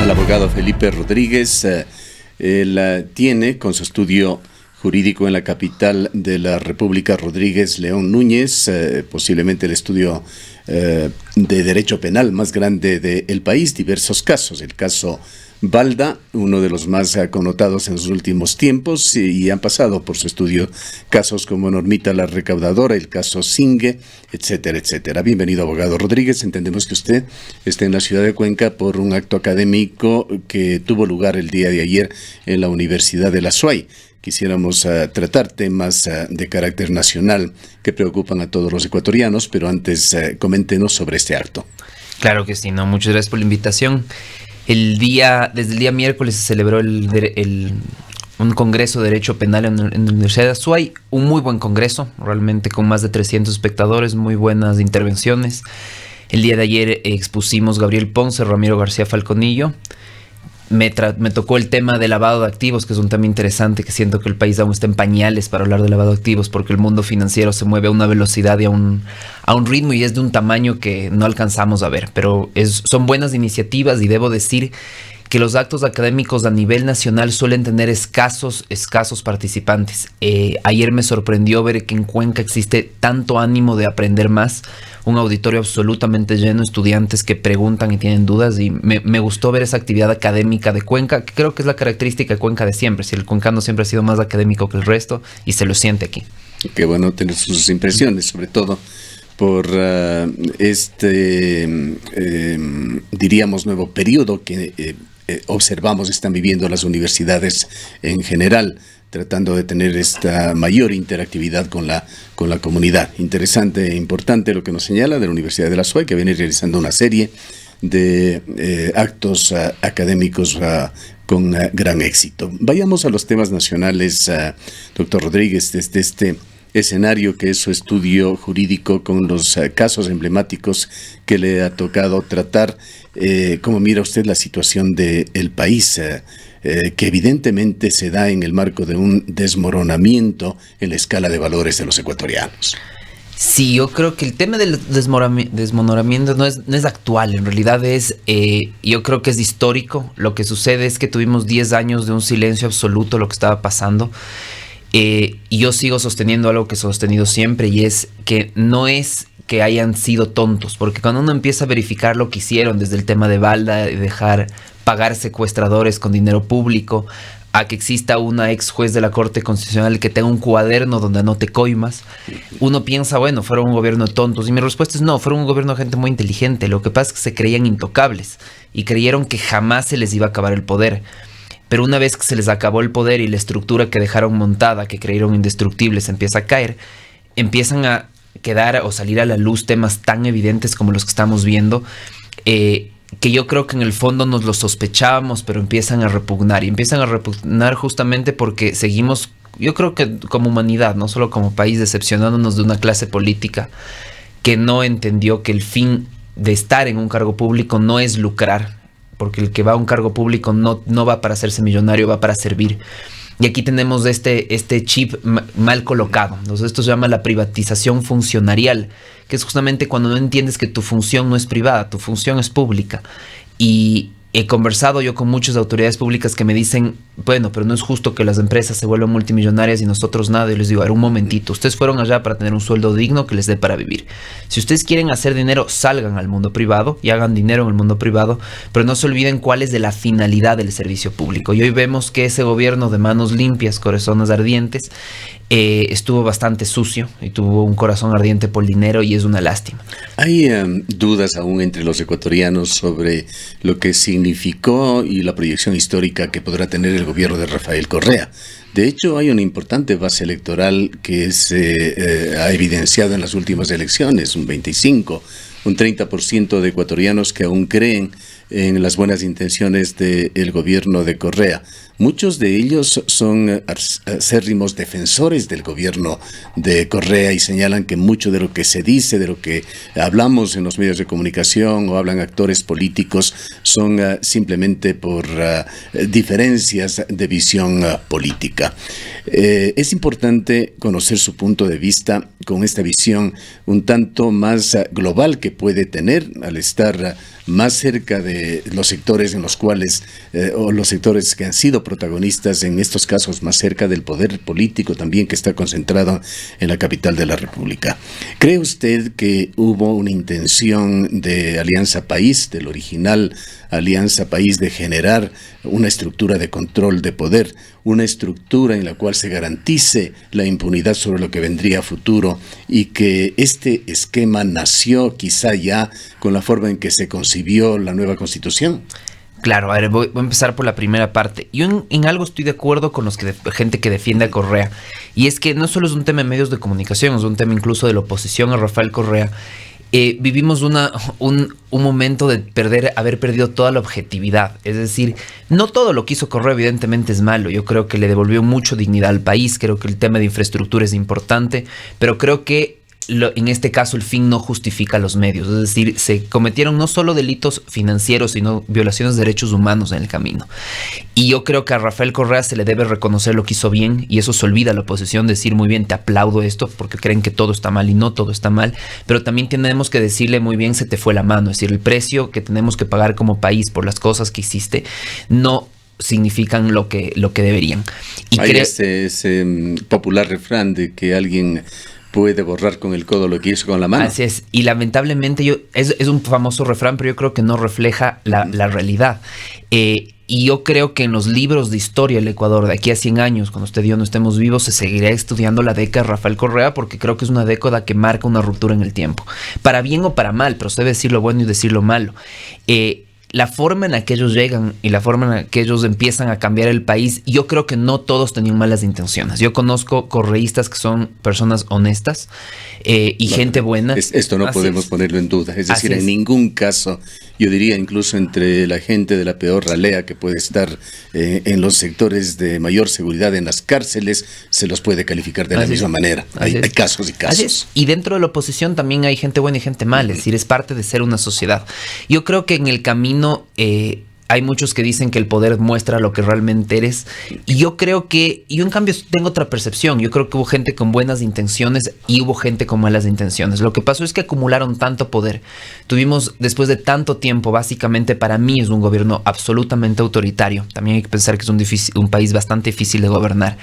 al abogado Felipe Rodríguez. Él tiene con su estudio jurídico en la capital de la República, Rodríguez León Núñez, posiblemente el estudio de derecho penal más grande del país, diversos casos. El caso Balda, uno de los más connotados en los últimos tiempos, y han pasado por su estudio casos como Normita la Recaudadora, el caso Singue, etcétera, etcétera. Bienvenido, abogado Rodríguez. Entendemos que usted está en la ciudad de Cuenca por un acto académico que tuvo lugar el día de ayer en la Universidad de la SUAY. Quisiéramos tratar temas de carácter nacional que preocupan a todos los ecuatorianos, pero antes coméntenos sobre este acto. Claro que sí, no, muchas gracias por la invitación. Desde el día miércoles se celebró un congreso de Derecho Penal en la Universidad de Azuay, un muy buen congreso, realmente con más de 300 espectadores, muy buenas intervenciones. El día de ayer expusimos Gabriel Ponce, Ramiro García Falconillo. Me tocó el tema de lavado de activos, que es un tema interesante, que siento que el país aún está en pañales para hablar de lavado de activos, porque el mundo financiero se mueve a una velocidad y a un ritmo y es de un tamaño que no alcanzamos a ver. Pero son buenas iniciativas y debo decir que los actos académicos a nivel nacional suelen tener escasos participantes. Ayer me sorprendió ver que en Cuenca existe tanto ánimo de aprender más, un auditorio absolutamente lleno, estudiantes que preguntan y tienen dudas, y me gustó ver esa actividad académica de Cuenca, que creo que es la característica de Cuenca de siempre. Si el cuencano siempre ha sido más académico que el resto, y se lo siente aquí. Qué bueno tener sus impresiones, sobre todo por diríamos, nuevo periodo que observamos están viviendo las universidades en general, tratando de tener esta mayor interactividad con la comunidad. Interesante e importante lo que nos señala de la Universidad de la SUAY, que viene realizando una serie de actos académicos con gran éxito. Vayamos a los temas nacionales, doctor Rodríguez, desde este escenario que es su estudio jurídico con los casos emblemáticos que le ha tocado tratar. ¿Cómo mira usted la situación del país, que evidentemente se da en el marco de un desmoronamiento en la escala de valores de los ecuatorianos? Sí, yo creo que el tema del desmoronamiento no es actual, en realidad yo creo que es histórico. Lo que sucede es que tuvimos 10 años de un silencio absoluto lo que estaba pasando. Y yo sigo sosteniendo algo que he sostenido siempre, y es que no es que hayan sido tontos, porque cuando uno empieza a verificar lo que hicieron desde el tema de Balda, de dejar pagar secuestradores con dinero público, a que exista una ex juez de la Corte Constitucional que tenga un cuaderno donde anote coimas, uno piensa, bueno, fueron un gobierno de tontos. Y mi respuesta es no, fueron un gobierno de gente muy inteligente. Lo que pasa es que se creían intocables y creyeron que jamás se les iba a acabar el poder. Pero una vez que se les acabó el poder y la estructura que dejaron montada, que creyeron indestructibles, empieza a caer, empiezan a quedar o salir a la luz temas tan evidentes como los que estamos viendo, que yo creo que en el fondo nos los sospechábamos, pero empiezan a repugnar. Y empiezan a repugnar justamente porque seguimos, yo creo que como humanidad, no solo como país, decepcionándonos de una clase política que no entendió que el fin de estar en un cargo público no es lucrar, porque el que va a un cargo público no va para hacerse millonario, va para servir. Y aquí tenemos este chip mal colocado. Entonces esto se llama la privatización funcionarial, que es justamente cuando no entiendes que tu función no es privada, tu función es pública. Y he conversado yo con muchas autoridades públicas que me dicen, bueno, pero no es justo que las empresas se vuelvan multimillonarias y nosotros nada. Y les digo, a ver, un momentito, ustedes fueron allá para tener un sueldo digno que les dé para vivir. Si ustedes quieren hacer dinero, salgan al mundo privado y hagan dinero en el mundo privado, pero no se olviden cuál es de la finalidad del servicio público. Y hoy vemos que ese gobierno de manos limpias, corazones ardientes, estuvo bastante sucio y tuvo un corazón ardiente por dinero, y es una lástima. Hay dudas aún entre los ecuatorianos sobre lo que significó y la proyección histórica que podrá tener el gobierno de Rafael Correa. De hecho, hay una importante base electoral que se ha evidenciado en las últimas elecciones, un 30% de ecuatorianos que aún creen en las buenas intenciones del gobierno de Correa. Muchos de ellos son acérrimos defensores del gobierno de Correa y señalan que mucho de lo que se dice, de lo que hablamos en los medios de comunicación o hablan actores políticos, son simplemente por diferencias de visión política. Es importante conocer su punto de vista con esta visión un tanto más global que puede tener al estar más cerca de los sectores en los cuales, o los sectores que han sido protagonistas en estos casos más cerca del poder político también que está concentrado en la capital de la República. ¿Cree usted que hubo una intención de Alianza País, del original Alianza País, de generar una estructura de control de poder, una estructura en la cual se garantice la impunidad sobre lo que vendría a futuro, y que este esquema nació quizá ya con la forma en que se concibió la nueva Constitución? Claro, a ver, voy a empezar por la primera parte. Yo en algo estoy de acuerdo con gente que defiende a Correa, y es que no solo es un tema de medios de comunicación, es un tema incluso de la oposición a Rafael Correa. Vivimos un momento de haber perdido toda la objetividad. Es decir, no todo lo que hizo Correa evidentemente es malo. Yo creo que le devolvió mucho dignidad al país. Creo que el tema de infraestructura es importante, pero creo que en este caso el fin no justifica los medios. Es decir, se cometieron no solo delitos financieros, sino violaciones de derechos humanos en el camino. Y yo creo que a Rafael Correa se le debe reconocer lo que hizo bien, y eso se olvida la oposición, decir muy bien, te aplaudo esto, porque creen que todo está mal, y no todo está mal. Pero también tenemos que decirle muy bien, se te fue la mano. Es decir, el precio que tenemos que pagar como país por las cosas que hiciste no significan lo que deberían. Y hay ese popular refrán de que alguien puede borrar con el codo lo que hizo con la mano. Así es. Y lamentablemente es un famoso refrán, pero yo creo que no refleja la realidad. Y yo creo que en los libros de historia del Ecuador de aquí a 100 años, cuando usted y yo no estemos vivos, se seguirá estudiando la década de Rafael Correa, porque creo que es una década que marca una ruptura en el tiempo. Para bien o para mal, pero usted debe decir lo bueno y decir lo malo. La forma en la que ellos llegan y la forma en la que ellos empiezan a cambiar el país, yo creo que no todos tenían malas intenciones. Yo conozco correístas que son personas honestas y gente buena. Esto no podemos ponerlo en duda. Es decir, en ningún caso, yo diría incluso entre la gente de la peor ralea que puede estar en los sectores de mayor seguridad en las cárceles, se los puede calificar de la misma manera. Hay casos y casos. Y dentro de la oposición también hay gente buena y gente mala. Es decir, es parte de ser una sociedad. Yo creo que en el camino hay muchos que dicen que el poder muestra lo que realmente eres, y yo creo que, yo en cambio tengo otra percepción. Yo creo que hubo gente con buenas intenciones y hubo gente con malas intenciones. Lo que pasó es que acumularon tanto poder. Tuvimos, después de tanto tiempo, básicamente para mí es un gobierno absolutamente autoritario. También hay que pensar que es un país bastante difícil de gobernar.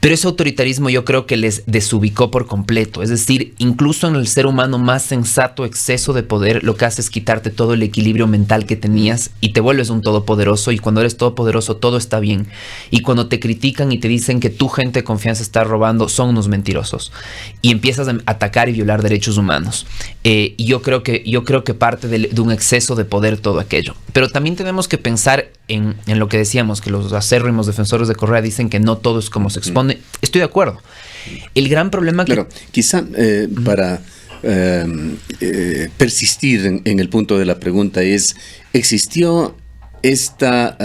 Pero ese autoritarismo yo creo que les desubicó por completo. Es decir, incluso en el ser humano más sensato, exceso de poder lo que hace es quitarte todo el equilibrio mental que tenías y te vuelves un todopoderoso, y cuando eres todopoderoso todo está bien. Y cuando te critican y te dicen que tu gente de confianza está robando, son unos mentirosos. Y empiezas a atacar y violar derechos humanos. Y yo creo que parte de un exceso de poder todo aquello. Pero también tenemos que pensar en lo que decíamos, que los acérrimos defensores de Correa dicen que no todo es como se expone. Estoy de acuerdo. El gran problema Claro, quizá para persistir en el punto de la pregunta es, ¿existió esta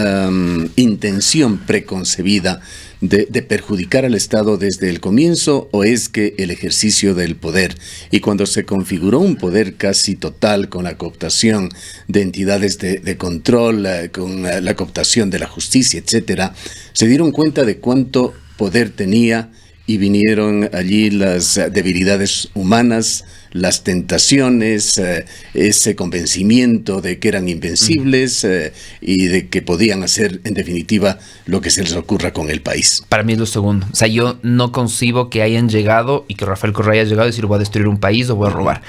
intención preconcebida de perjudicar al Estado desde el comienzo, o es que el ejercicio del poder, y cuando se configuró un poder casi total con la cooptación de entidades de control, con la cooptación de la justicia, etcétera, se dieron cuenta de cuánto poder tenía y vinieron allí las debilidades humanas, las tentaciones, ese convencimiento de que eran invencibles y de que podían hacer en definitiva lo que se les ocurra con el país? Para mí es lo segundo. O sea, yo no concibo que hayan llegado y que Rafael Correa haya llegado y decir voy a destruir un país o voy a robar.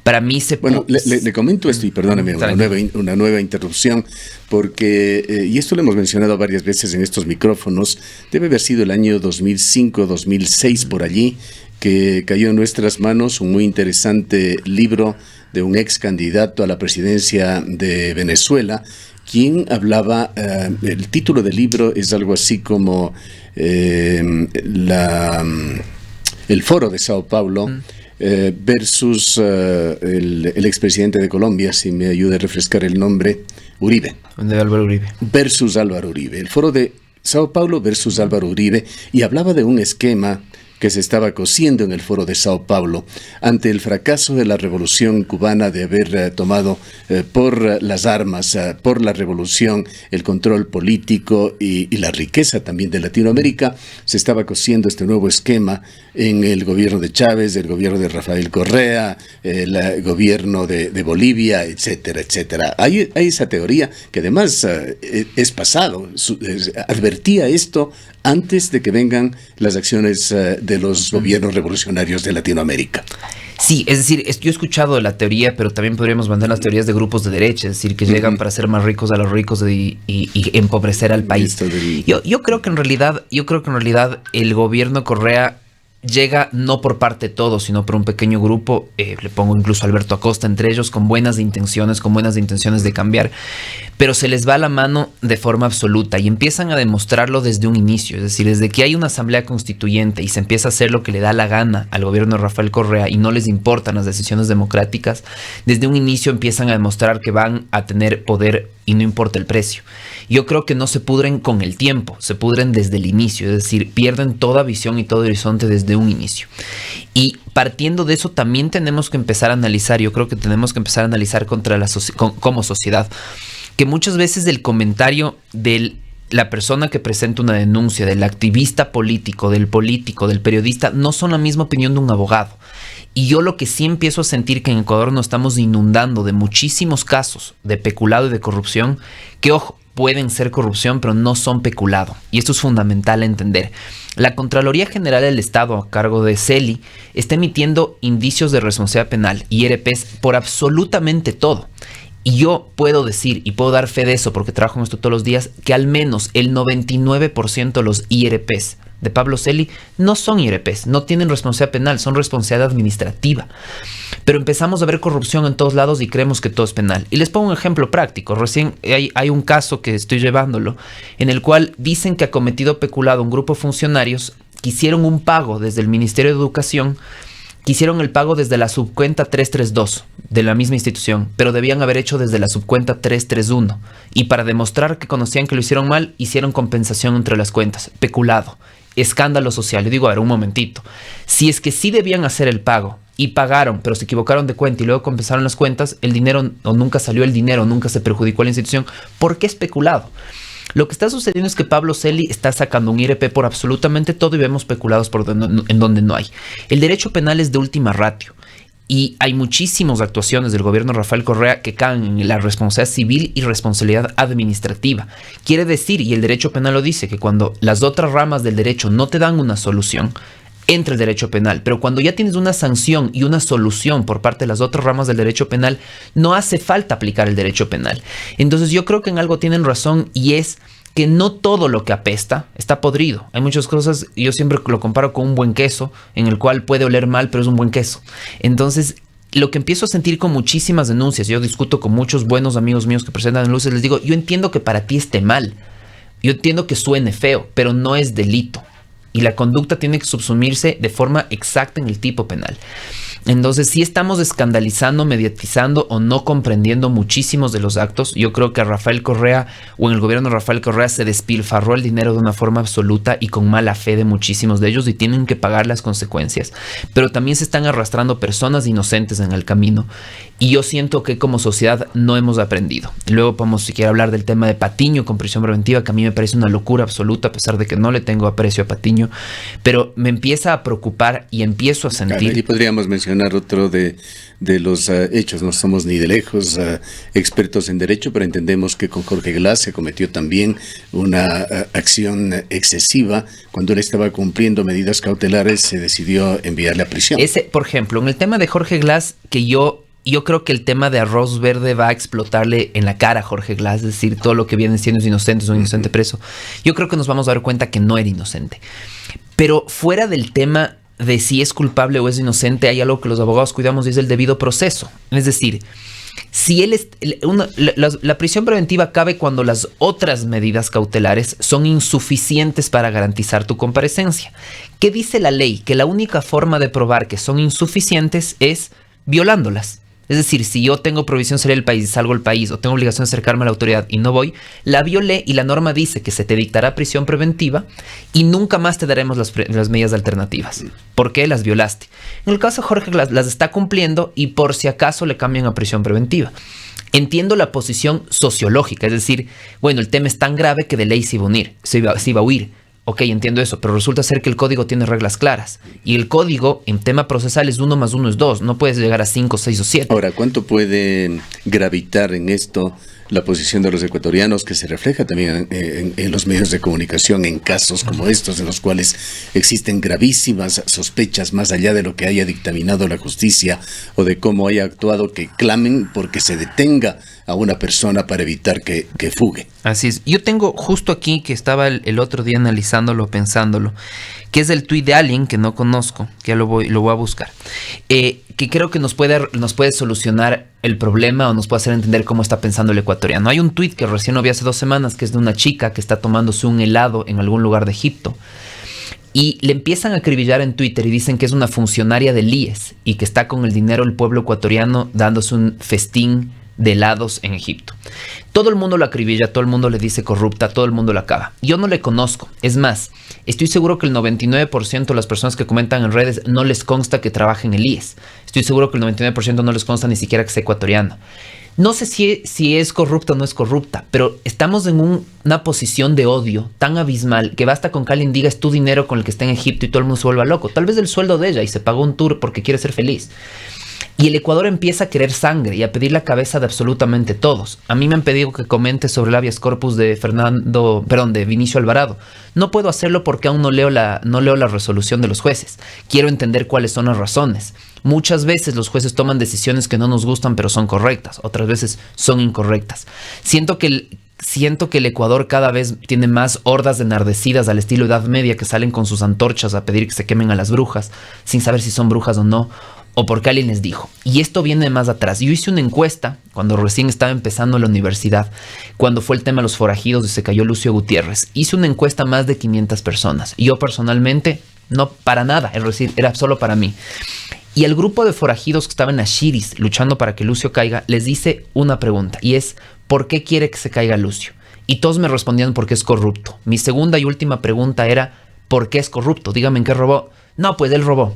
Para mí Bueno, le comento esto y perdóneme una nueva interrupción, porque, y esto lo hemos mencionado varias veces en estos micrófonos, debe haber sido el año 2005, 2006 por allí, que cayó en nuestras manos un muy interesante libro de un ex candidato a la presidencia de Venezuela, quien hablaba, el título del libro es algo así como el Foro de Sao Paulo versus el expresidente de Colombia, si me ayuda a refrescar el nombre, Uribe. De Álvaro Uribe. Versus Álvaro Uribe. El Foro de Sao Paulo versus Álvaro Uribe, y hablaba de un esquema que se estaba cociendo en el Foro de Sao Paulo ante el fracaso de la revolución cubana de haber tomado por las armas, por la revolución, el control político y la riqueza también de Latinoamérica. Se estaba cociendo este nuevo esquema en el gobierno de Chávez, el gobierno de Rafael Correa, el gobierno de Bolivia, etcétera, etcétera. Hay esa teoría que además es pasado, advertía esto antes de que vengan las acciones de los gobiernos revolucionarios de Latinoamérica. Sí, es decir, yo he escuchado la teoría, pero también podríamos mandar las teorías de grupos de derecha, es decir, que llegan para hacer más ricos a los ricos y empobrecer al país. Yo creo que en realidad el gobierno Correa llega no por parte de todos, sino por un pequeño grupo, le pongo incluso a Alberto Acosta entre ellos, con buenas intenciones de cambiar, pero se les va la mano de forma absoluta y empiezan a demostrarlo desde un inicio, es decir, desde que hay una asamblea constituyente y se empieza a hacer lo que le da la gana al gobierno de Rafael Correa y no les importan las decisiones democráticas, desde un inicio empiezan a demostrar que van a tener poder y no importa el precio. Yo creo que no se pudren con el tiempo, se pudren desde el inicio, es decir, pierden toda visión y todo horizonte desde un inicio. Y partiendo de eso también tenemos que empezar a analizar, yo creo que tenemos que empezar a analizar como sociedad, que muchas veces el comentario de la persona que presenta una denuncia, del activista político, del periodista, no son la misma opinión de un abogado. Y yo lo que sí empiezo a sentir que en Ecuador nos estamos inundando de muchísimos casos de peculado y de corrupción, que ojo, pueden ser corrupción, pero no son peculado. Y esto es fundamental a entender. La Contraloría General del Estado, a cargo de Celi, está emitiendo indicios de responsabilidad penal, IRPs, por absolutamente todo. Y yo puedo decir, y puedo dar fe de eso porque trabajo en esto todos los días, que al menos el 99% de los IRPs de Pablo Celi no son IRPs, no tienen responsabilidad penal, son responsabilidad administrativa. Pero empezamos a ver corrupción en todos lados y creemos que todo es penal. Y les pongo un ejemplo práctico. Recién hay un caso que estoy llevándolo, en el cual dicen que ha cometido peculado un grupo de funcionarios que hicieron un pago desde el Ministerio de Educación, que hicieron el pago desde la subcuenta 332 de la misma institución, pero debían haber hecho desde la subcuenta 331. Y para demostrar que conocían que lo hicieron mal, hicieron compensación entre las cuentas. Peculado. Escándalo social. Yo digo, a ver, un momentito. Si es que sí debían hacer el pago y pagaron, pero se equivocaron de cuenta y luego compensaron las cuentas, el dinero, o nunca salió el dinero, nunca se perjudicó a la institución, ¿por qué especulado? Lo que está sucediendo es que Pablo Celi está sacando un IRP por absolutamente todo y vemos peculados en donde no hay. El derecho penal es de última ratio y hay muchísimas actuaciones del gobierno de Rafael Correa que caen en la responsabilidad civil y responsabilidad administrativa. Quiere decir, y el derecho penal lo dice, que cuando las otras ramas del derecho no te dan una solución, entra el derecho penal, pero cuando ya tienes una sanción y una solución por parte de las otras ramas del derecho penal, no hace falta aplicar el derecho penal. Entonces yo creo que en algo tienen razón y es que no todo lo que apesta está podrido. Hay muchas cosas, yo siempre lo comparo con un buen queso, en el cual puede oler mal, pero es un buen queso. Entonces, lo que empiezo a sentir con muchísimas denuncias, yo discuto con muchos buenos amigos míos que presentan denuncias, les digo, yo entiendo que para ti esté mal, yo entiendo que suene feo, pero no es delito. Y la conducta tiene que subsumirse de forma exacta en el tipo penal. Entonces, si estamos escandalizando, mediatizando o no comprendiendo muchísimos de los actos. Yo creo que a Rafael Correa o en el gobierno de Rafael Correa se despilfarró el dinero de una forma absoluta y con mala fe de muchísimos de ellos y tienen que pagar las consecuencias. Pero también se están arrastrando personas inocentes en el camino y yo siento que como sociedad no hemos aprendido. Luego podemos siquiera hablar del tema de Patiño con prisión preventiva, que a mí me parece una locura absoluta a pesar de que no le tengo aprecio a Patiño, pero me empieza a preocupar y empiezo a sentir... Y podríamos mencionar otro de los hechos, no somos ni de lejos expertos en derecho, pero entendemos que con Jorge Glass se cometió también una acción excesiva. Cuando él estaba cumpliendo medidas cautelares se decidió enviarle a prisión. Por ejemplo, en el tema de Jorge Glass, que yo creo que el tema de arroz verde va a explotarle en la cara a Jorge Glass, es decir, todo lo que viene siendo es inocente, es un inocente preso. Yo creo que nos vamos a dar cuenta que no era inocente. Pero fuera del tema de si es culpable o es inocente, hay algo que los abogados cuidamos y es el debido proceso. Es decir, si él la prisión preventiva cabe cuando las otras medidas cautelares son insuficientes para garantizar tu comparecencia. ¿Qué dice la ley? Que la única forma de probar que son insuficientes es violándolas. Es decir, si yo tengo prohibición de salir del país y salgo del país, o tengo obligación de acercarme a la autoridad y no voy, la violé y la norma dice que se te dictará prisión preventiva y nunca más te daremos las medidas alternativas. ¿Por qué? Las violaste. En el caso de Jorge las está cumpliendo y por si acaso le cambian a prisión preventiva. Entiendo la posición sociológica, es decir, bueno, el tema es tan grave que de ley se iba a huir. Ok, entiendo eso, pero resulta ser que el código tiene reglas claras. Y el código en tema procesal es 1 más 1 es 2. No puedes llegar a 5, 6 o 7. Ahora, ¿cuánto puede gravitar en esto la posición de los ecuatorianos, que se refleja también en los medios de comunicación, en casos como estos, en los cuales existen gravísimas sospechas más allá de lo que haya dictaminado la justicia o de cómo haya actuado, que clamen porque se detenga a una persona para evitar que fugue? Así es. Yo tengo justo aquí, que estaba el otro día analizándolo, pensándolo, que es el tuit de alguien que no conozco, que ya lo voy a buscar, que creo que nos puede solucionar el problema o nos puede hacer entender cómo está pensando el ecuatoriano. Hay un tuit que recién lo vi hace 2 semanas, que es de una chica que está tomándose un helado en algún lugar de Egipto. Y le empiezan a acribillar en Twitter y dicen que es una funcionaria del IES y que está con el dinero del pueblo ecuatoriano dándose un festín de helados en Egipto. Todo el mundo la acribilla, todo el mundo le dice corrupta, todo el mundo la acaba. Yo no le conozco. Es más, estoy seguro que el 99% de las personas que comentan en redes no les consta que trabaje en el IES. Estoy seguro que el 99% no les consta ni siquiera que sea ecuatoriano. No sé si es corrupta o no es corrupta, pero estamos en una posición de odio tan abismal que basta con que alguien diga es tu dinero con el que está en Egipto y todo el mundo se vuelva loco. Tal vez el sueldo de ella y se pagó un tour porque quiere ser feliz. Y el Ecuador empieza a querer sangre y a pedir la cabeza de absolutamente todos. A mí me han pedido que comente sobre el habeas corpus de Vinicio Alvarado. No puedo hacerlo porque aún no leo la resolución de los jueces. Quiero entender cuáles son las razones. Muchas veces los jueces toman decisiones que no nos gustan pero son correctas. Otras veces son incorrectas. Siento que el Ecuador cada vez tiene más hordas de enardecidas al estilo Edad Media que salen con sus antorchas a pedir que se quemen a las brujas sin saber si son brujas o no, o porque alguien les dijo. Y esto viene de más atrás. Yo hice una encuesta cuando recién estaba empezando la universidad, cuando fue el tema de los forajidos y se cayó Lucio Gutiérrez. Hice una encuesta a más de 500 personas. Yo personalmente, no para nada, es decir, era solo para mí. Y el grupo de forajidos que estaban en Ashiris luchando para que Lucio caiga, les hice una pregunta y es: ¿por qué quiere que se caiga Lucio? Y todos me respondían: porque es corrupto. Mi segunda y última pregunta era: ¿por qué es corrupto? Dígame en qué robó. No, pues él robó.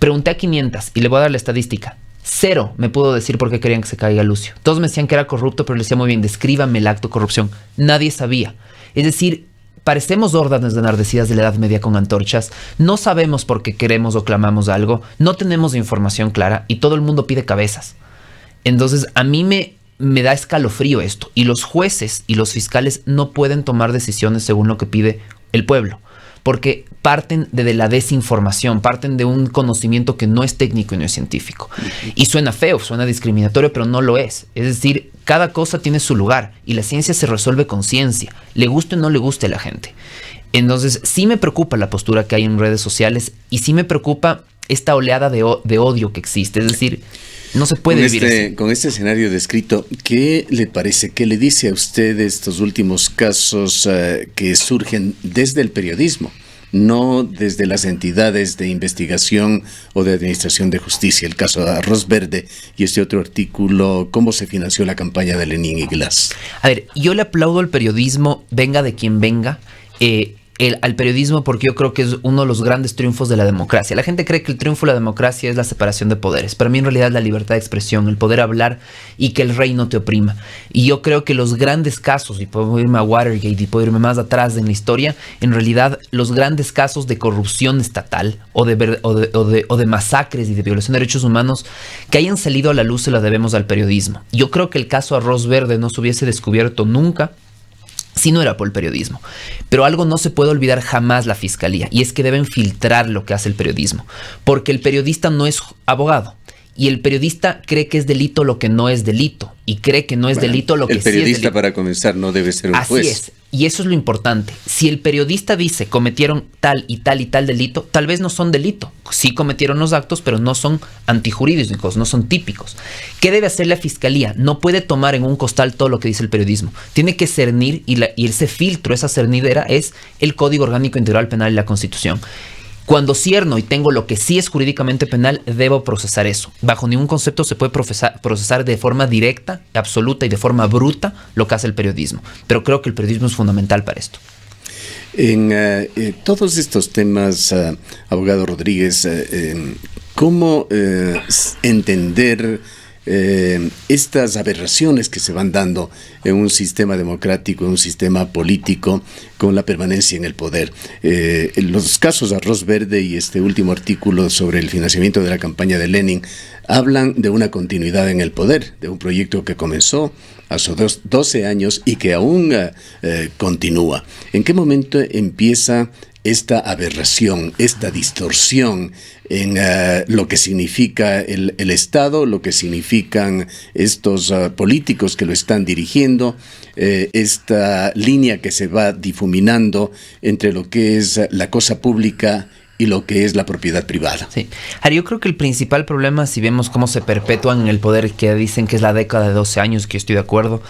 Pregunté a 500 y le voy a dar la estadística. 0 me pudo decir por qué querían que se caiga Lucio. Todos me decían que era corrupto, pero le decía: muy bien, descríbame el acto de corrupción. Nadie sabía. Es decir, parecemos órdenes de enardecidas de la Edad Media con antorchas. No sabemos por qué queremos o clamamos algo. No tenemos información clara y todo el mundo pide cabezas. Entonces, a mí me da escalofrío esto. Y los jueces y los fiscales no pueden tomar decisiones según lo que pide el pueblo, porque parten de la desinformación, parten de un conocimiento que no es técnico y no es científico. Y suena feo, suena discriminatorio, pero no lo es. Es decir, cada cosa tiene su lugar y la ciencia se resuelve con ciencia, le guste o no le guste a la gente. Entonces, sí me preocupa la postura que hay en redes sociales y sí me preocupa esta oleada de odio que existe. Es decir, no se puede vivir así. Con este escenario descrito, ¿qué le parece? ¿Qué le dice a usted estos últimos casos que surgen desde el periodismo, no desde las entidades de investigación o de administración de justicia? El caso de Arroz Verde y este otro artículo, ¿cómo se financió la campaña de Lenin y Glass? A ver, yo le aplaudo al periodismo, venga de quien venga, al periodismo, porque yo creo que es uno de los grandes triunfos de la democracia. La gente cree que el triunfo de la democracia es la separación de poderes. Para mí en realidad es la libertad de expresión, el poder hablar y que el rey no te oprima. Y yo creo que los grandes casos, y puedo irme a Watergate y puedo irme más atrás en la historia, en realidad los grandes casos de corrupción estatal o de masacres y de violación de derechos humanos que hayan salido a la luz se la debemos al periodismo. Yo creo que el caso Arroz Verde no se hubiese descubierto nunca si no era por el periodismo. Pero algo no se puede olvidar jamás la fiscalía, y es que deben filtrar lo que hace el periodismo, porque el periodista no es abogado, y el periodista cree que es delito lo que no es delito, y cree que no es delito lo que sí es delito. El periodista, para comenzar, no debe ser un juez. Así es, y eso es lo importante. Si el periodista dice cometieron tal y tal y tal delito, tal vez no son delito. Sí cometieron los actos, pero no son antijurídicos, no son típicos. ¿Qué debe hacer la fiscalía? No puede tomar en un costal todo lo que dice el periodismo. Tiene que cernir, y ese filtro, esa cernidera es el Código Orgánico Integral Penal y la Constitución. Cuando cierno y tengo lo que sí es jurídicamente penal, debo procesar eso. Bajo ningún concepto se puede procesar de forma directa, absoluta y de forma bruta lo que hace el periodismo. Pero creo que el periodismo es fundamental para esto. En todos estos temas, abogado Rodríguez, ¿cómo entender estas aberraciones que se van dando en un sistema democrático, en un sistema político, con la permanencia en el poder? Los casos Arroz Verde y este último artículo sobre el financiamiento de la campaña de Lenin hablan de una continuidad en el poder, de un proyecto que comenzó hace 12 años y que aún continúa. ¿En qué momento empieza esta aberración, esta distorsión en lo que significa el Estado, lo que significan estos políticos que lo están dirigiendo, esta línea que se va difuminando entre lo que es la cosa pública y lo que es la propiedad privada? Sí. Ahora, yo creo que el principal problema, si vemos cómo se perpetúan en el poder, que dicen que es la década de 12 años, que yo estoy de acuerdo,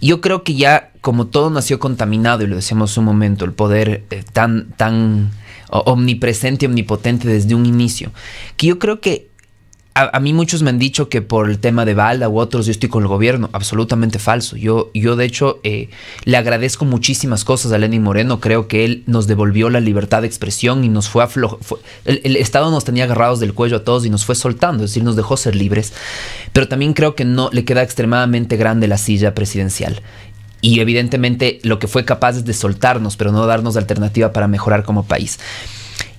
yo creo que ya, como todo nació contaminado, y lo decíamos un momento, el poder tan omnipresente y omnipotente desde un inicio, que yo creo que a mí muchos me han dicho que por el tema de Balda u otros yo estoy con el gobierno. Absolutamente falso. Yo de hecho le agradezco muchísimas cosas a Lenín Moreno. Creo que él nos devolvió la libertad de expresión y nos fue el Estado nos tenía agarrados del cuello a todos y nos fue soltando, es decir, nos dejó ser libres. Pero también creo que no le queda extremadamente grande la silla presidencial. Y evidentemente lo que fue capaz es de soltarnos, pero no darnos alternativa para mejorar como país.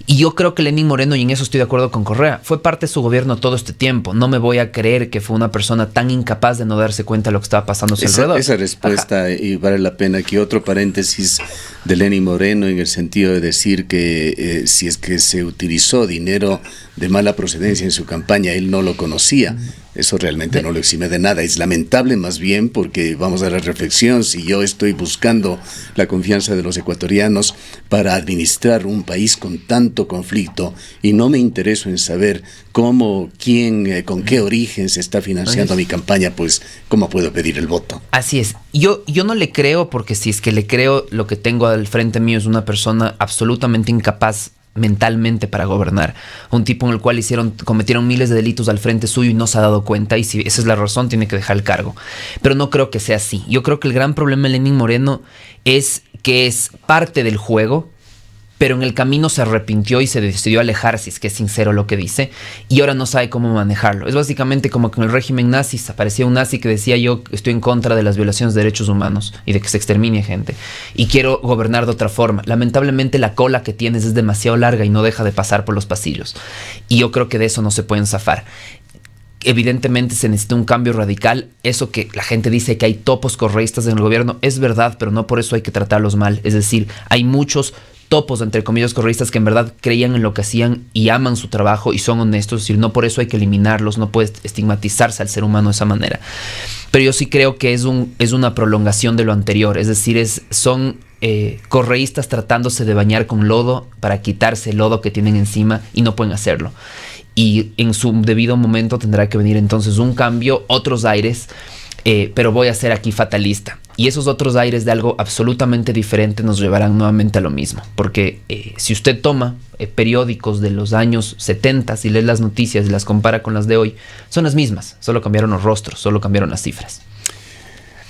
Y yo creo que Lenín Moreno, y en eso estoy de acuerdo con Correa, fue parte de su gobierno todo este tiempo. No me voy a creer que fue una persona tan incapaz de no darse cuenta de lo que estaba pasando a su alrededor. Esa respuesta, ajá. Y vale la pena que otro paréntesis de Lenín Moreno, en el sentido de decir que si es que se utilizó dinero de mala procedencia en su campaña, él no lo conocía. Eso realmente no lo exime de nada. Es lamentable más bien, porque vamos a la reflexión, si yo estoy buscando la confianza de los ecuatorianos para administrar un país con tanto conflicto y no me intereso en saber cómo, quién, con qué origen se está financiando mi campaña, pues ¿cómo puedo pedir el voto? Así es. Yo no le creo, porque si es que le creo, lo que tengo al frente mío es una persona absolutamente incapaz mentalmente para gobernar, un tipo en el cual cometieron miles de delitos al frente suyo y no se ha dado cuenta, y si esa es la razón tiene que dejar el cargo. Pero no creo que sea así. Yo creo que el gran problema de Lenín Moreno es que es parte del juego, pero en el camino se arrepintió y se decidió alejar, si es que es sincero lo que dice, y ahora no sabe cómo manejarlo. Es básicamente como que en el régimen nazi aparecía un nazi que decía: yo estoy en contra de las violaciones de derechos humanos y de que se extermine gente, y quiero gobernar de otra forma. Lamentablemente la cola que tienes es demasiado larga y no deja de pasar por los pasillos, y yo creo que de eso no se pueden zafar. Evidentemente se necesita un cambio radical. Eso que la gente dice que hay topos correístas en el gobierno es verdad, pero no por eso hay que tratarlos mal. Es decir, hay muchos topos, entre comillas, correístas que en verdad creían en lo que hacían y aman su trabajo y son honestos. Es decir, no por eso hay que eliminarlos, no puede estigmatizarse al ser humano de esa manera. Pero yo sí creo que es una prolongación de lo anterior. Es decir, son correístas tratándose de bañar con lodo para quitarse el lodo que tienen encima y no pueden hacerlo. Y en su debido momento tendrá que venir entonces un cambio, otros aires, pero voy a ser aquí fatalista. Y esos otros aires de algo absolutamente diferente nos llevarán nuevamente a lo mismo. Porque si usted toma periódicos de los años 70 y lee las noticias y las compara con las de hoy, son las mismas. Solo cambiaron los rostros, solo cambiaron las cifras.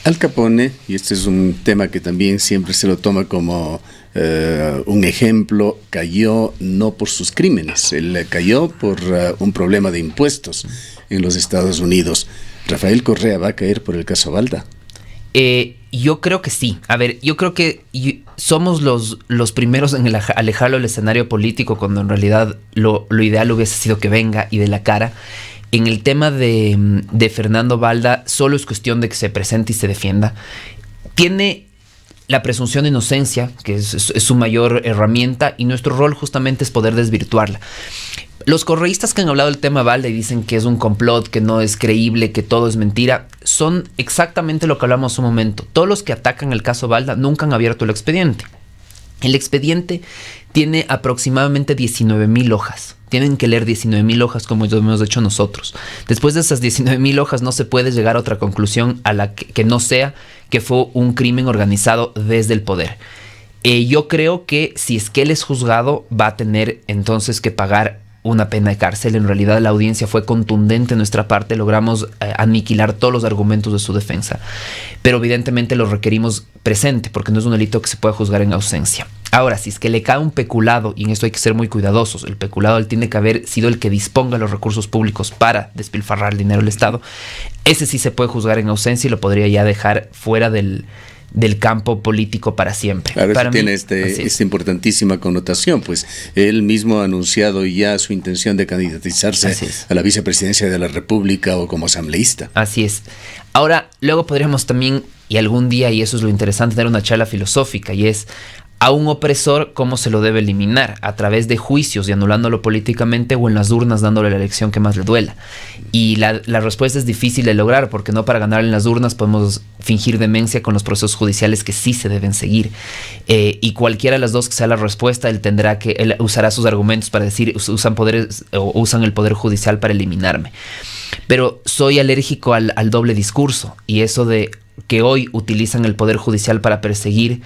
Al Capone, y este es un tema que también siempre se lo toma como un ejemplo, cayó no por sus crímenes, él cayó por un problema de impuestos en los Estados Unidos. ¿Rafael Correa va a caer por el caso Balda? Yo creo que sí. A ver, yo creo que somos los primeros en alejarlo del escenario político, cuando en realidad lo ideal hubiese sido que venga y de la cara. En el tema de Fernando Balda, solo es cuestión de que se presente y se defienda. Tiene la presunción de inocencia, que es su mayor herramienta, y nuestro rol justamente es poder desvirtuarla. Los correístas que han hablado del tema Balda y dicen que es un complot, que no es creíble, que todo es mentira, son exactamente lo que hablamos un momento. Todos los que atacan el caso Balda nunca han abierto el expediente. El expediente tiene aproximadamente 19,000 hojas. Tienen que leer 19,000 hojas como lo hemos hecho nosotros. Después de esas 19,000 hojas no se puede llegar a otra conclusión a la que no sea que fue un crimen organizado desde el poder. Yo creo que si es que él es juzgado, va a tener entonces que pagar una pena de cárcel. En realidad la audiencia fue contundente en nuestra parte, logramos aniquilar todos los argumentos de su defensa, pero evidentemente lo requerimos presente porque no es un delito que se pueda juzgar en ausencia. Ahora, si es que le cae un peculado, y en esto hay que ser muy cuidadosos, el peculado él tiene que haber sido el que disponga los recursos públicos para despilfarrar el dinero del Estado, ese sí se puede juzgar en ausencia y lo podría ya dejar fuera del campo político para siempre. Claro, para eso tiene esta importantísima connotación, pues él mismo ha anunciado ya su intención de candidatizarse a la vicepresidencia de la República o como asambleísta. Así es. Ahora, luego podríamos también, y algún día, y eso es lo interesante, tener una charla filosófica, y es a un opresor cómo se lo debe eliminar, a través de juicios y anulándolo políticamente o en las urnas dándole la elección que más le duela. Y la respuesta es difícil de lograr porque no para ganar en las urnas podemos fingir demencia con los procesos judiciales que sí se deben seguir. Y cualquiera de las dos que sea la respuesta, él usará sus argumentos para decir usan el poder judicial para eliminarme. Pero soy alérgico al doble discurso, y eso de que hoy utilizan el poder judicial para perseguir,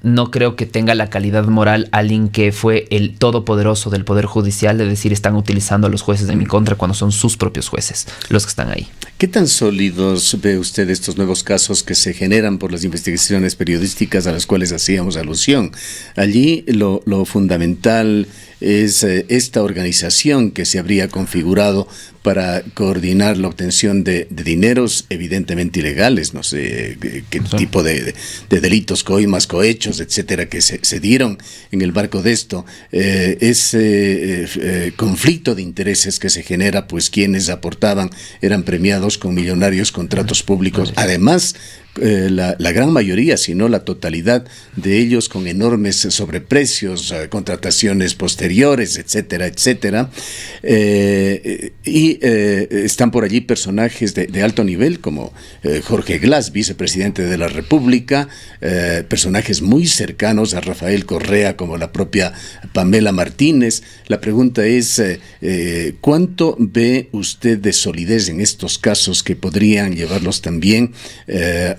no creo que tenga la calidad moral alguien que fue el todopoderoso del Poder Judicial de decir están utilizando a los jueces de mi contra cuando son sus propios jueces los que están ahí. ¿Qué tan sólidos ve usted estos nuevos casos que se generan por las investigaciones periodísticas a las cuales hacíamos alusión? Allí lo fundamental es esta organización que se habría configurado para coordinar la obtención de dineros evidentemente ilegales, no sé qué tipo de delitos, coimas, cohechos, etcétera, que se dieron en el marco de esto. Ese conflicto de intereses que se genera, pues quienes aportaban eran premiados con millonarios contratos públicos. Además, la gran mayoría, si no la totalidad de ellos con enormes sobreprecios, contrataciones posteriores, etcétera, etcétera. Y están por allí personajes de alto nivel como Jorge Glass, vicepresidente de la República, personajes muy cercanos a Rafael Correa como la propia Pamela Martínez. La pregunta es, ¿cuánto ve usted de solidez en estos casos que podrían llevarlos también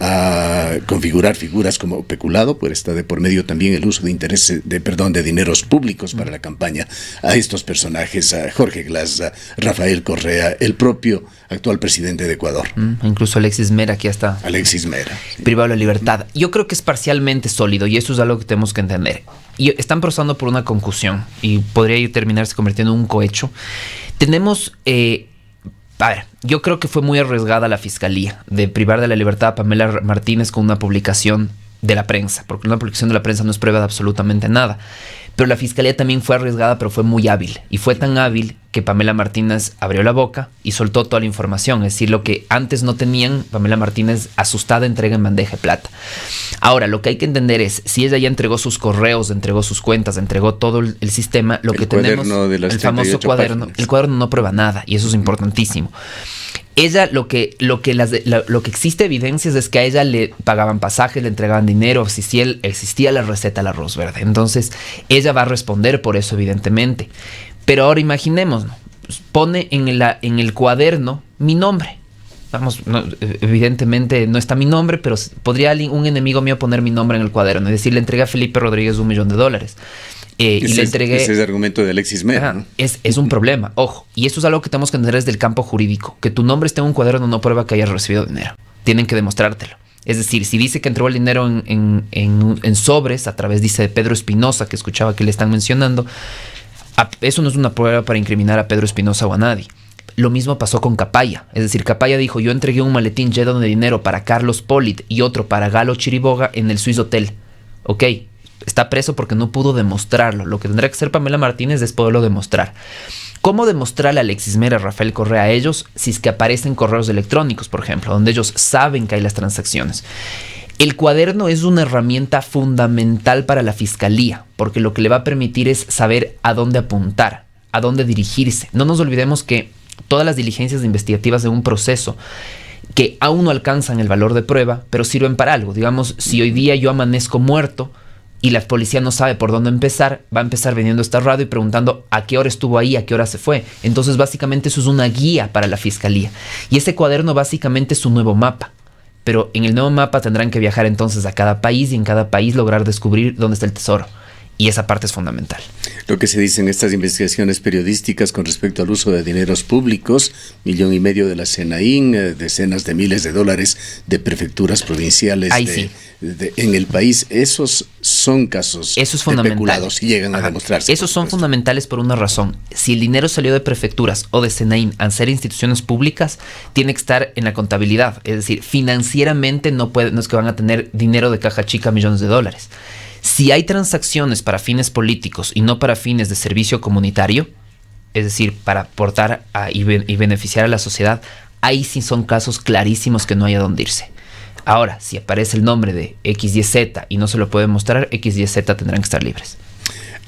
a configurar figuras como peculado? Pues está de por medio también el uso de dineros públicos para la campaña a estos personajes, a Jorge Glass, a Rafael Correa, el propio actual presidente de Ecuador. Incluso Alexis Mera, aquí está. Alexis Mera. Sí. Privado de la libertad. Yo creo que es parcialmente sólido y eso es algo que tenemos que entender. Y están pasando por una concusión y podría terminarse convirtiendo en un cohecho. Tenemos... A ver, yo creo que fue muy arriesgada la fiscalía de privar de la libertad a Pamela Martínez con una publicación de la prensa, porque una publicación de la prensa no es prueba de absolutamente nada. Pero la fiscalía también fue arriesgada, pero fue muy hábil. Y fue tan hábil que Pamela Martínez abrió la boca y soltó toda la información. Es decir, lo que antes no tenían, Pamela Martínez, asustada, entrega en bandeja de plata. Ahora, lo que hay que entender es, si ella ya entregó sus correos, entregó sus cuentas, entregó todo el sistema, lo que tenemos, el famoso cuaderno, el cuaderno no prueba nada, y eso es importantísimo. Ella, lo que existe evidencias es que a ella le pagaban pasajes, le entregaban dinero, existía la receta del arroz verde. Entonces, ella va a responder por eso, evidentemente. Pero ahora imaginemos, ¿no? Pone en el cuaderno mi nombre. Vamos, no, evidentemente no está mi nombre, pero podría un enemigo mío poner mi nombre en el cuaderno y decir, le entregué a Felipe Rodríguez $1 millón. Y le entregué... Ese es el argumento de Alexis Mera, ¿no? Es un problema, ojo. Y esto es algo que tenemos que entender desde el campo jurídico. Que tu nombre esté en un cuaderno no prueba que hayas recibido dinero. Tienen que demostrártelo. Es decir, si dice que entregó el dinero en sobres, a través, dice, de Pedro Espinosa, que escuchaba que le están mencionando, eso no es una prueba para incriminar a Pedro Espinosa o a nadie. Lo mismo pasó con Capaya. Es decir, Capaya dijo, yo entregué un maletín lleno de dinero para Carlos Polit y otro para Galo Chiriboga en el Swiss Hotel. Ok, está preso porque no pudo demostrarlo. Lo que tendrá que hacer Pamela Martínez es poderlo demostrar. ¿Cómo demostrarle a Alexis Mera, a Rafael Correa a ellos si es que aparecen correos electrónicos, por ejemplo, donde ellos saben que hay las transacciones? El cuaderno es una herramienta fundamental para la fiscalía, porque lo que le va a permitir es saber a dónde apuntar, a dónde dirigirse. No nos olvidemos que todas las diligencias investigativas de un proceso que aún no alcanzan el valor de prueba, pero sirven para algo. Digamos, si hoy día yo amanezco muerto y la policía no sabe por dónde empezar, va a empezar vendiendo esta radio y preguntando a qué hora estuvo ahí, a qué hora se fue. Entonces, básicamente, eso es una guía para la fiscalía. Y ese cuaderno básicamente es su nuevo mapa. pero en el nuevo mapa tendrán que viajar entonces a cada país y en cada país lograr descubrir dónde está el tesoro. Y esa parte es fundamental. Lo que se dice en estas investigaciones periodísticas con respecto al uso de dineros públicos, 1,5 millones de la SENAIN, decenas de miles de dólares de prefecturas provinciales en el país, esos son casos especulados y llegan a demostrarse. Esos son fundamentales por una razón. Si el dinero salió de prefecturas o de SENAIN al ser instituciones públicas, tiene que estar en la contabilidad. Es decir, financieramente no es que van a tener dinero de caja chica millones de dólares. Si hay transacciones para fines políticos y no para fines de servicio comunitario, es decir, para aportar y beneficiar a la sociedad, ahí sí son casos clarísimos que no hay a dónde irse. Ahora, si aparece el nombre de XYZ y no se lo puede mostrar, XYZ tendrán que estar libres.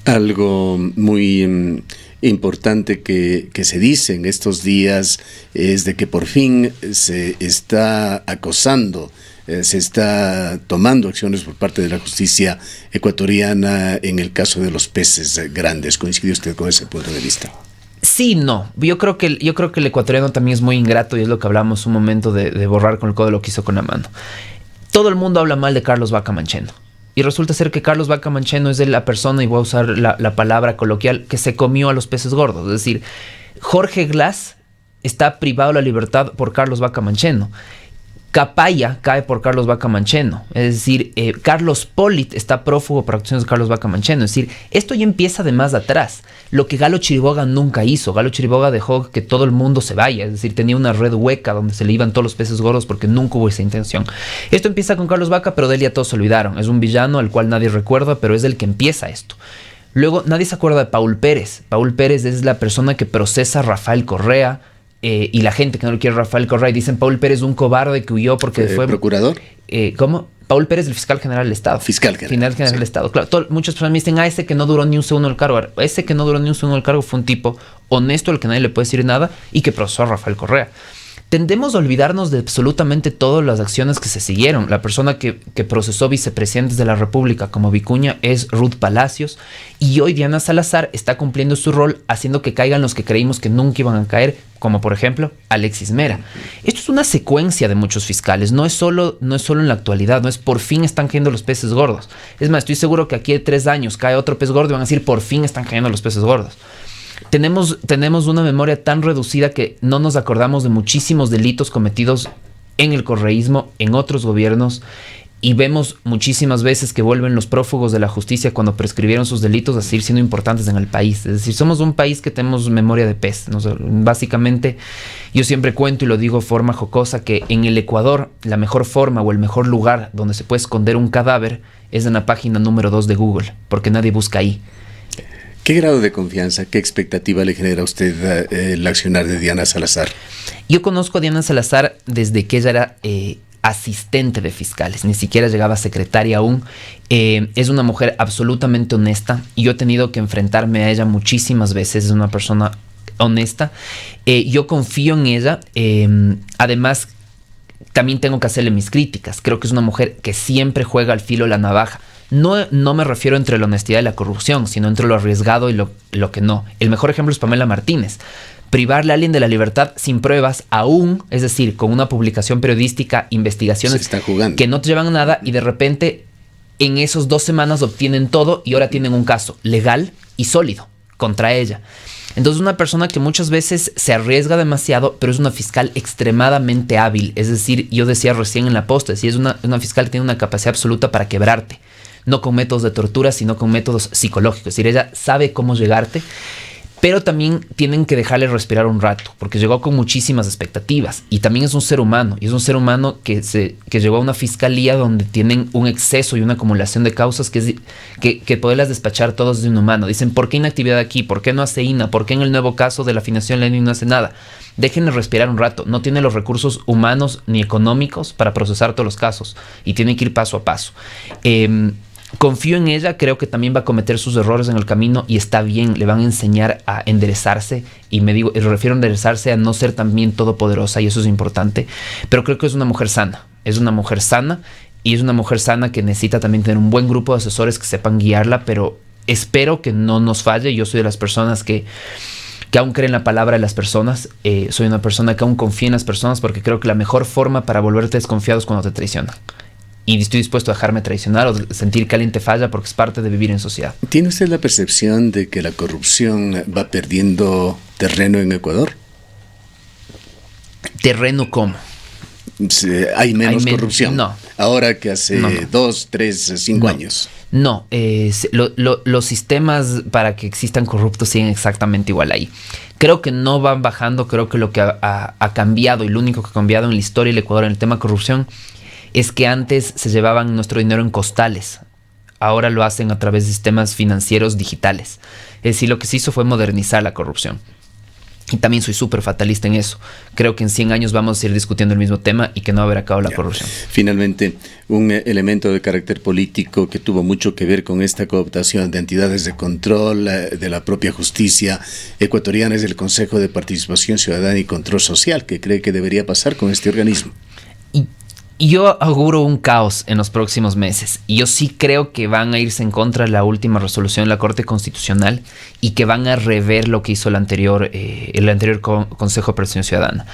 Algo muy importante que se dice en estos días es de que por fin se está acosando, se está tomando acciones por parte de la justicia ecuatoriana en el caso de los peces grandes. ¿Coincide usted con ese punto de vista? Sí, no. Yo creo que el ecuatoriano también es muy ingrato y es lo que hablamos un momento de borrar con el codo lo que hizo con la mano. Todo el mundo habla mal de Carlos Vaca Mancheno. Y resulta ser que Carlos Vaca Mancheno es de la persona, y voy a usar la palabra coloquial, que se comió a los peces gordos. Es decir, Jorge Glass está privado de la libertad por Carlos Vaca Mancheno. Capaya cae por Carlos Vaca Mancheno. Es decir, Carlos Polit está prófugo por acciones de Carlos Vaca Mancheno. Es decir, esto ya empieza de más atrás. Lo que Galo Chiriboga nunca hizo. Galo Chiriboga dejó que todo el mundo se vaya. Es decir, tenía una red hueca donde se le iban todos los peces gordos porque nunca hubo esa intención. Esto empieza con Carlos Vaca, pero de él ya todos se olvidaron. Es un villano al cual nadie recuerda, pero es el que empieza esto. Luego, nadie se acuerda de Paul Pérez. Paul Pérez es la persona que procesa a Rafael Correa. Y la gente que no lo quiere Rafael Correa y dicen Paul Pérez un cobarde que huyó porque fue... ¿Procurador? ¿Cómo? Paul Pérez, el fiscal general del Estado. Fiscal general del Estado. Claro, muchas personas me dicen, ese que no duró ni un segundo el cargo. Ese que no duró ni un segundo el cargo fue un tipo honesto al que nadie le puede decir nada y que procesó a Rafael Correa. Tendemos a olvidarnos de absolutamente todas las acciones que se siguieron. La persona que procesó vicepresidentes de la República como Vicuña es Ruth Palacios y hoy Diana Salazar está cumpliendo su rol haciendo que caigan los que creímos que nunca iban a caer, como por ejemplo Alexis Mera. Esto es una secuencia de muchos fiscales, no es solo en la actualidad, no es por fin están cayendo los peces gordos. Es más, estoy seguro que aquí de 3 años cae otro pez gordo y van a decir por fin están cayendo los peces gordos. Tenemos una memoria tan reducida que no nos acordamos de muchísimos delitos cometidos en el correísmo, en otros gobiernos, y vemos muchísimas veces que vuelven los prófugos de la justicia cuando prescribieron sus delitos a seguir siendo importantes en el país. Es decir, somos un país que tenemos memoria de pez. Básicamente, yo siempre cuento y lo digo de forma jocosa que en el Ecuador la mejor forma o el mejor lugar donde se puede esconder un cadáver es en la página número 2 de Google, porque nadie busca ahí. ¿Qué grado de confianza, qué expectativa le genera a usted el accionar de Diana Salazar? Yo conozco a Diana Salazar desde que ella era asistente de fiscales, ni siquiera llegaba a secretaria aún. Es una mujer absolutamente honesta y yo he tenido que enfrentarme a ella muchísimas veces. Es una persona honesta. Yo confío en ella. Además, también tengo que hacerle mis críticas. Creo que es una mujer que siempre juega al filo de la navaja. No me refiero entre la honestidad y la corrupción, sino entre lo arriesgado y lo que no. El mejor ejemplo es Pamela Martínez. Privarle a alguien de la libertad sin pruebas aún, es decir, con una publicación periodística, investigaciones que no te llevan a nada y de repente en esos 2 semanas obtienen todo y ahora tienen un caso legal y sólido contra ella. Entonces una persona que muchas veces se arriesga demasiado, pero es una fiscal extremadamente hábil. Es decir, yo decía recién en la posta, es una fiscal que tiene una capacidad absoluta para quebrarte. No con métodos de tortura, sino con métodos psicológicos. Es decir, ella sabe cómo llegarte, pero también tienen que dejarle respirar un rato, porque llegó con muchísimas expectativas. Y también es un ser humano, y es un ser humano que llegó a una fiscalía donde tienen un exceso y una acumulación de causas que poderlas despachar todos de un humano. Dicen, ¿por qué inactividad aquí? ¿Por qué no hace INA? ¿Por qué en el nuevo caso de la afinación Lenin no hace nada? Déjenle respirar un rato. No tiene los recursos humanos ni económicos para procesar todos los casos, y tiene que ir paso a paso. Confío en ella, creo que también va a cometer sus errores en el camino y está bien, le van a enseñar a enderezarse y me refiero a enderezarse a no ser también todopoderosa y eso es importante, pero creo que es una mujer sana y es una mujer sana que necesita también tener un buen grupo de asesores que sepan guiarla, pero espero que no nos falle. Yo soy de las personas que que aún cree en la palabra de las personas. Soy una persona que aún confía en las personas porque creo que la mejor forma para volverte desconfiado es cuando te traicionan. Y estoy dispuesto a dejarme traicionar o sentir que alguien te falla porque es parte de vivir en sociedad. ¿Tiene usted la percepción de que la corrupción va perdiendo terreno en Ecuador? ¿Terreno cómo? Hay menos corrupción. No. Ahora que hace 2, 3, 5 años. No, los sistemas para que existan corruptos siguen exactamente igual ahí. Creo que no van bajando. Creo que lo que ha cambiado y lo único que ha cambiado en la historia del Ecuador en el tema corrupción es que antes se llevaban nuestro dinero en costales. Ahora lo hacen a través de sistemas financieros digitales. Es decir, lo que se hizo fue modernizar la corrupción. Y también soy súper fatalista en eso. Creo que en 100 años vamos a ir discutiendo el mismo tema y que no va a haber acabado la corrupción. Finalmente, un elemento de carácter político que tuvo mucho que ver con esta cooptación de entidades de control de la propia justicia ecuatoriana es el Consejo de Participación Ciudadana y Control Social. ¿Qué cree que debería pasar con este organismo? Y yo auguro un caos en los próximos meses. Y yo sí creo que van a irse en contra de la última resolución de la Corte Constitucional y que van a rever lo que hizo el anterior Consejo de Participación Ciudadana.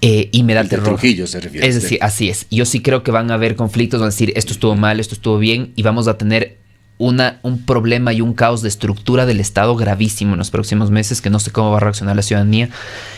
Y me da terror. Trujillo se refiere. Es decir, así es. Yo sí creo que van a haber conflictos, van a decir esto estuvo mal, esto estuvo bien, y vamos a tener un problema y un caos de estructura del Estado gravísimo en los próximos meses, que no sé cómo va a reaccionar la ciudadanía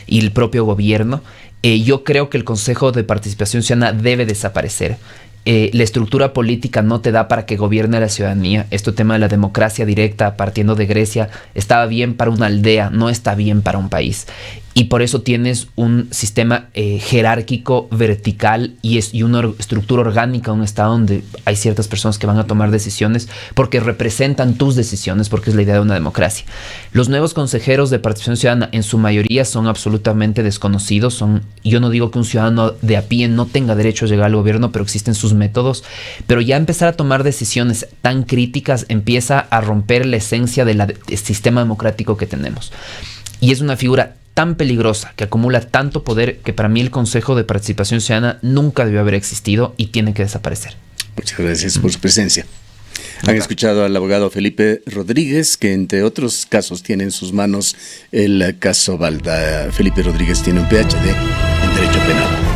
y el propio gobierno. Yo creo que el Consejo de Participación Ciudadana debe desaparecer. La estructura política no te da para que gobierne la ciudadanía. Este tema de la democracia directa, partiendo de Grecia, estaba bien para una aldea, no está bien para un país. Y por eso tienes un sistema jerárquico, vertical y una estructura orgánica, un estado donde hay ciertas personas que van a tomar decisiones porque representan tus decisiones, porque es la idea de una democracia. Los nuevos consejeros de participación ciudadana en su mayoría son absolutamente desconocidos. Yo no digo que un ciudadano de a pie no tenga derecho a llegar al gobierno, pero existen sus métodos. Pero ya empezar a tomar decisiones tan críticas empieza a romper la esencia del sistema democrático que tenemos. Y es una figura tan peligrosa, que acumula tanto poder, que para mí el Consejo de Participación Ciudadana nunca debió haber existido y tiene que desaparecer. Muchas gracias por su presencia. Han escuchado al abogado Felipe Rodríguez, que entre otros casos tiene en sus manos el caso Balda. Felipe Rodríguez tiene un PhD en Derecho Penal.